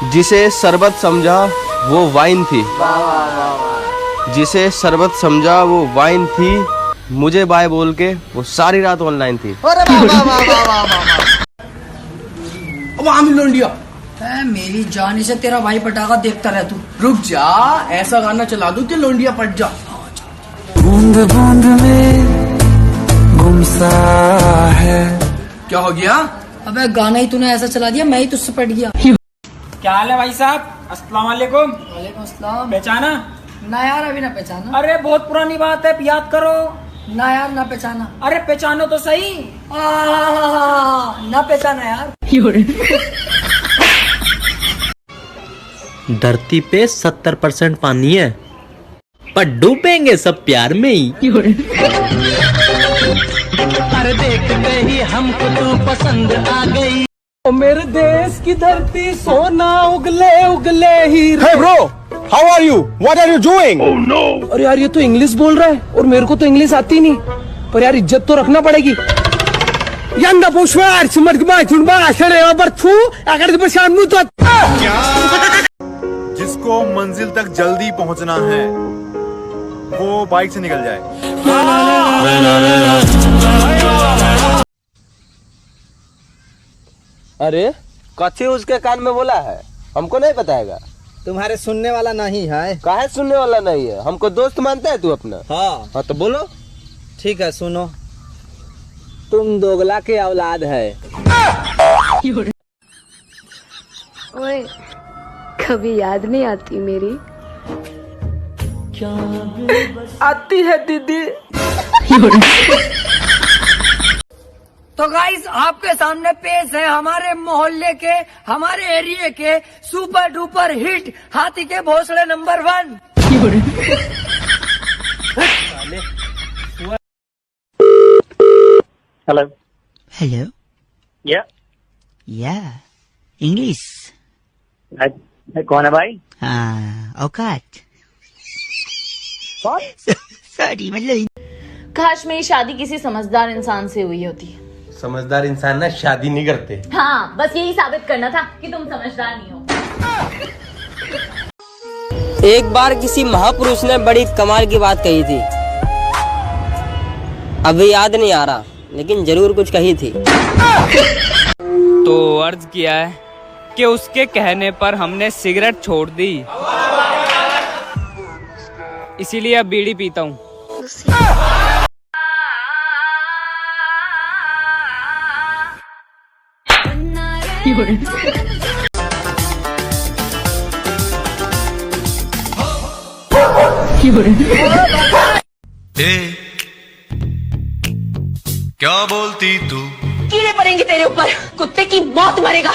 जिसे शरबत समझा वो वाइन थी, जिसे शरबत समझा वो वाइन थी, मुझे बाय बोल के वो सारी रात ऑनलाइन थी। लोंडिया मेरी जान से तेरा भाई पटाखा देखता रह तू। रुक जा, ऐसा गाना चला दूं कि लोंडिया पट जा। बूंद बूंद में गुमसा है। क्या हो गया? अबे गाना ही तूने ऐसा चला दिया, मैं ही तुझसे पट गया। क्या हाल है भाई साहब? अस्सलाम वालेकुम। वालेकुम अस्सलाम। पहचाना? ना यार अभी ना पहचाना। अरे बहुत पुरानी बात है, याद करो। ना यार ना पहचाना। अरे पहचानो तो सही। ना पहचाना यार। धरती पे 70% पानी है, पर डूबेंगे सब प्यार में ही। अरे देखते ही हमको तू पसंद आ गई। ओ मेरे देश की धरती सोना उगले उगले ही। Hey bro, how are you? What are you doing? Oh no! अरे यार ये तो इंग्लिश बोल रहा है और मेरे को तो इंग्लिश आती नहीं, पर यार इज्जत तो रखना पड़ेगी। जिसको मंजिल तक जल्दी पहुंचना है वो बाइक से निकल जाए। अरे कथी उसके कान में बोला है, हमको नहीं बताएगा। तुम्हारे सुनने वाला नहीं है। काहे सुनने वाला नहीं है? हमको दोस्त मानता है तू अपना? हाँ तो बोलो। ठीक है, सुनो। तुम दोगला के औलाद है। ओए, कभी याद नहीं आती मेरी? आती है दीदी। तो गाइस आपके सामने पेश है हमारे मोहल्ले के, हमारे एरिया के सुपर डुपर हिट हाथी के भोसले नंबर 1। Hello hello. या इंग्लिश। कौन है भाई? हाँ, औकात। सॉरी, मतलब काश मेरी शादी किसी समझदार इंसान से हुई होती। समझदार इंसान ना शादी नहीं करते। हाँ, बस यही साबित करना था कि तुम समझदार नहीं हो। एक बार किसी महापुरुष ने बड़ी कमाल की बात कही थी, अभी याद नहीं आ रहा, लेकिन जरूर कुछ कही थी। तो अर्ज किया है कि उसके कहने पर हमने सिगरेट छोड़ दी, इसीलिए अब बीड़ी पीता हूँ। क्या बोलती तू? कीड़े पड़ेंगे तेरे ऊपर, कुत्ते की मौत मरेगा।